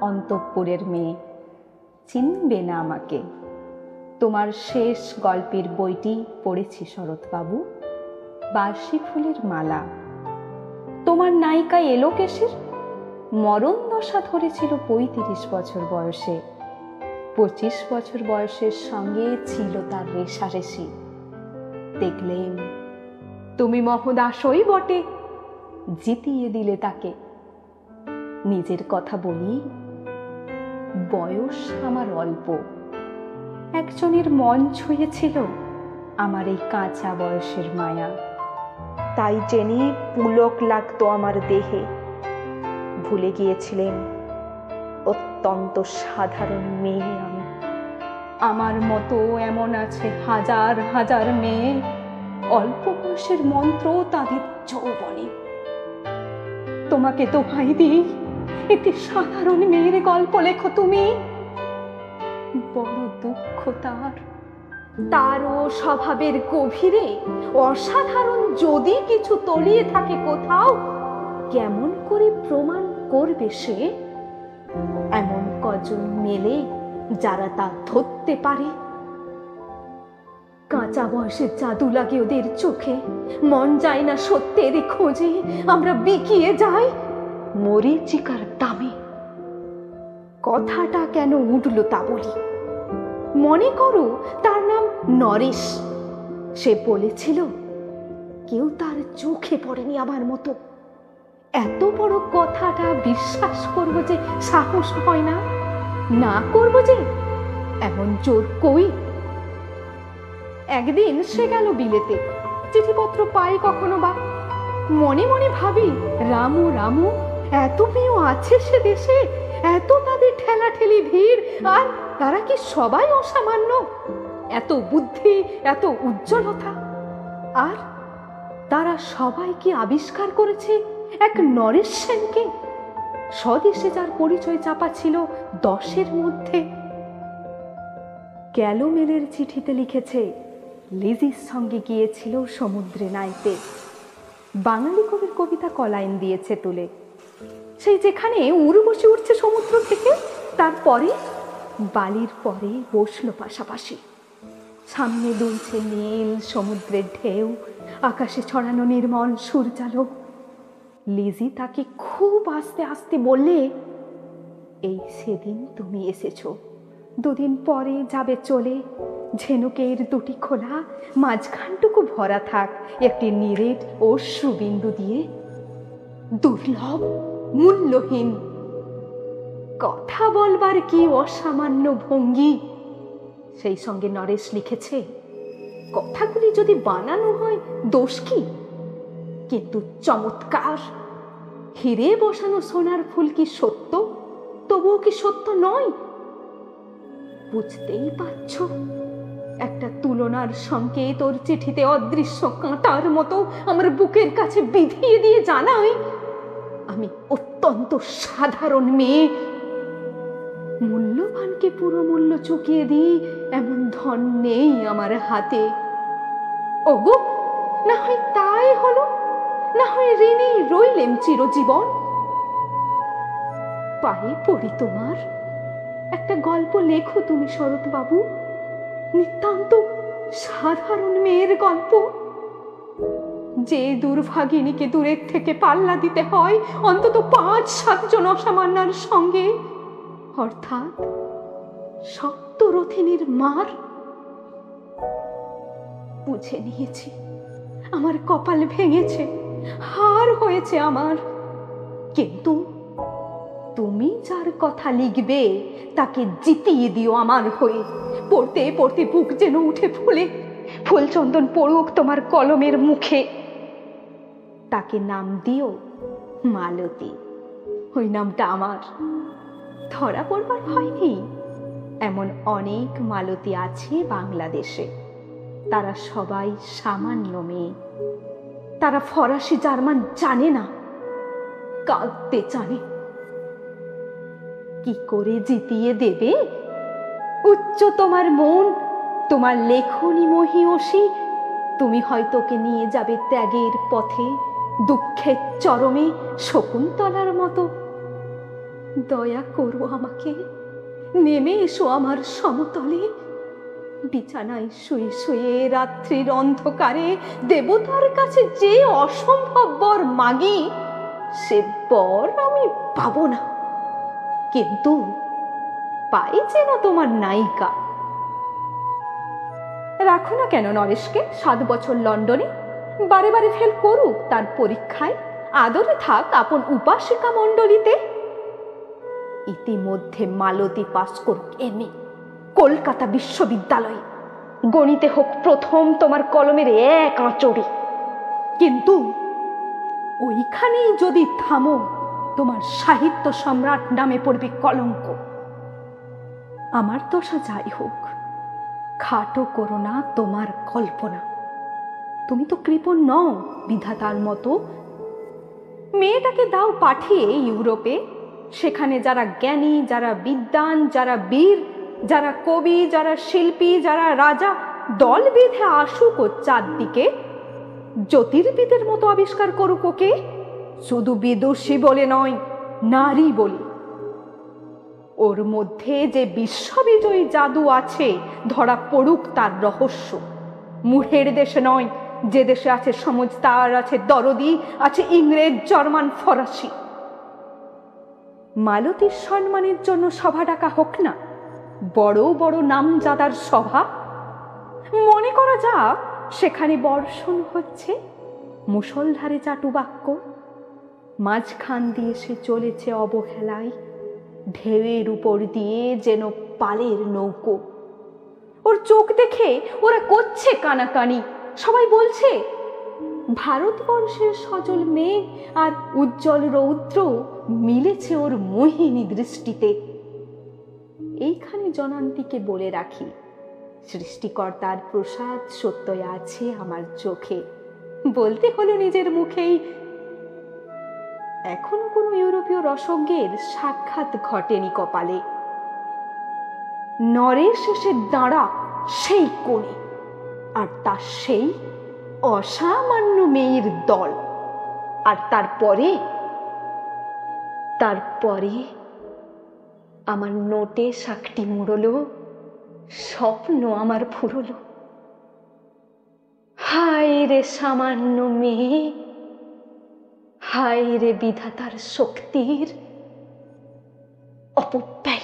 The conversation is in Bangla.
অন্তঃপুরের মেয়ে, চিনবে না আমাকে। তোমার শেষ গল্পের বইটি পড়েছি শরৎবাবু, বার্ষি ফুলের মালা। তোমার নায়িকা এলোকেশের মরণ দশা ধরেছিল 35 বছর বয়সে। 25 বছর বয়সের সঙ্গে ছিল তার রেশারেশি। দেখলেন তুমি মহদাসই বটে, জিতিয়ে দিলে তাকে। নিজের কথা বলি, বয়স আমার অল্প, একজনের মন ছুঁয়েছিল আমার এই কাঁচা বয়সের মায়া, তাই জেনে পুলক লাগতো আমার দেহে। ভুলে গিয়েছিলেন অত্যন্ত সাধারণ মেয়ে আমি। আমার মতো এমন আছে হাজার হাজার মেয়ে, অল্প বয়সের মন্ত্র তাদের যৌবনে। তোমাকে তো ভাই দিই, একটি সাধারণ মেয়ের গল্প লেখো তুমি। বড় দুঃখ তারও স্বভাবের গভীরে অসাধারণ যদি কিছু তলিয়ে থাকে কোথাও, কেমন করে প্রমাণ করবে সে? এমন কজন মেলে যারা তা ধরতে পারে। কাঁচা বয়সের জাদু লাগে ওদের চোখে, মন যায় না সত্যের খোঁজে, আমরা বিকিয়ে যাই মরীচিকার দামে। কথাটা কেন উঠল তা বলি। মনে করো তার নাম নরেশ। সে বলেছিল কেউ তার চোখে পড়েনি আমার মতো। এত বড় কথাটা বিশ্বাস করবো যে সাহস হয় না, না করবো যে এমন জোর কই। একদিন সে গেল বিলেতে, চিঠিপত্র পাই কখনো বা। মনে মনে ভাবি, রামু রামু, এত মেয়েও আছে সে দেশে, এত তাদের ঠেলাঠেলি ভিড়, আর তারা কি সবাই অসামান্য? এত বুদ্ধি, এত উজ্জ্বলতা, আর তারা সবাই কি আবিষ্কার করেছে এক নরেশ সেনকে, স্বদেশে যার পরিচয় চাপা ছিল 10-এর মধ্যে। গ্যালোমেলের চিঠিতে লিখেছে লিজির সঙ্গে গিয়েছিল সমুদ্রে নাইতে। বাঙালি কবির কবিতা কলাইন দিয়েছে তুলে, সেই যেখানে উর্বশী উঠছে সমুদ্র থেকে, তারপরে বালির পরে বসলো পাশাপাশি। সামনে দুলছে নীল সমুদ্রের ঢেউ, আকাশে ছড়ানো নির্মল সূর্যালোক। লিজি তাকে খুব আস্তে আস্তে বললে, এই সেদিন তুমি এসেছো, 2 দিন পরে যাবে চলে। ঝিনুকের 2টি খোলা, মাঝখানটুকু ভরা থাক একটি নিরেট অশ্রুবিন্দু দিয়ে। দুর্লভ, মূল্যহীন। কথা বলবার কি অসামান্য ভঙ্গি। সেই সঙ্গে নরেশ লিখেছে, কথাগুলি যদি বানানো হয় দোষ কি? কিন্তু চমৎকার। হিরে বসানো সোনার ফুল কি সত্য? তবুও কি সত্য নয়? বুঝতেই পারছ, একটা তুলনার সংকেত ওর চিঠিতে অদৃশ্য কাঁটার মতো আমার বুকের কাছে বিধিয়ে দিয়ে জানাই, আমি অত্যন্ত সাধারণ মেয়ে। মূল্যবানকে পুরো মূল্য চুকিয়ে দিই এমন ধন নেই আমার হাতে। ওগো, না হয় তাই হলো, না হয় ঋণী রইলেম চিরজীবন। পায়ে পড়ি তোমার, একটা গল্প লেখো তুমি শরৎবাবু, নিতান্ত সাধারণ মেয়ের গল্প। যে দুর্ভাগিনীকে দূরের থেকে পাল্লা দিতে হয় অন্তত 5-7 জন অসামান্যার সঙ্গে, অর্থাৎ সপ্তরথিনীর মার। বুঝে নিয়েছি, আমার কপাল ভেঙেছে, হার হয়েছে আমার। কিন্তু তুমি যার কথা লিখবে তাকে জিতিয়ে দিও আমার হয়ে। পড়তে পড়তে বুক যেন উঠে ফুলে, ফুলচন্দন পড়ুক তোমার কলমের মুখে। তাকে নাম দিও মালতী। ওই নামটা আমার ধরা পড়বার ভয় নেই। এমন অনেক মালতী আছে বাংলাদেশে, তারা সবাই সামান্য মেয়ে। তারা ফরাসি জার্মান জানে না, কাঁদতে জানে। কি করে জিতিয়ে দেবে? উচ্চ তোমার মন, তোমার লেখনী মহিয়সী, তুমি হয়তো ওকে নিয়ে যাবে ত্যাগের পথে, দুঃখের চরমে শকুন্তলার মতো। দয়া করো আমাকে, নেমে এসো আমার সমতলে। বিছানায় শুয়ে শুয়ে রাত্রির অন্ধকারে দেবতার কাছে যে অসম্ভব বর মাগি, সে বর আমি পাবো না, কিন্তু পাই যেন তোমার নায়িকা। রাখো না কেন নরেশকে 7 বছর লন্ডনে, বারে বারে ফেল করুক তার পরীক্ষায়, আদরে থাক আপন উপাসিকা মণ্ডলীতে। ইতিমধ্যে মালতী পাস করুক এমএ কলকাতা বিশ্ববিদ্যালয়ে, গণিতে হোক প্রথম তোমার কলমের 1 আঁচড়ে, কিন্তু ওইখানেই যদি থামো, তোমার সাহিত্য সম্রাট নামে পড়বে কলঙ্ক। আমার দশা যাই হোক, খাটো করো না তোমার কল্পনা। তুমি তো কৃপণ নও বিধাতার মতো। মেয়েটাকে দাও পাঠিয়ে ইউরোপে, সেখানে যারা জ্ঞানী, যারা বিদ্বান, যারা বীর, যারা কবি, যারা শিল্পী, যারা রাজা দল বেঁধে আসুক ও চারদিকে, জ্যোতির্বিদের মতো আবিষ্কার করুক ওকে, শুধু বিদুষী বলে নয়, নারী বলে। ওর মধ্যে যে বিশ্ববিজয়ী জাদু আছে, ধরা পড়ুক তার রহস্য। মূঢ়ের দেশে নয়, যে দেশে আছে সমজদার, আছে দরদি, আছে ইংরেজ, জার্মান, ফরাসি। মালতীর সম্মানের জন্য সভা ডাকা হোক না, বড় বড় নামজাদার সভা। মনে করা যাক সেখানে বর্ষণ হচ্ছে মুষলধারে চাটুবাক্য, মাঝখান দিয়ে সে চলেছে অবহেলায়, ঢেউয়ের উপর দিয়ে যেন পালের নৌকো। ওর চোখ দেখে ওরা করছে কানাকানি, সবাই বলছে ভারতবর্ষের সজল মেঘ আর উজ্জ্বল রৌদ্র মিলেছে ওর মোহিনী দৃষ্টিতে। এইখানে জনান্তিকে বলে রাখি, সৃষ্টিকর্তার প্রসাদ সত্যই আছে আমার চোখে। বলতে হলো নিজের মুখেই। এখনো কোনো ইউরোপীয় রসজ্ঞের সাক্ষাৎ ঘটেনি কপালে। নরেশ এসে দাঁড়া সেই কোণে, আর তার সেই অসামান্য মেয়ের দল। আর তারপরে আমার নোটে শাকটি মুড়লো, স্বপ্ন আমার ফুরলো। হায় রে সামান্য মেয়ে, হায় রে বিধাতার শক্তির অপব্যয়।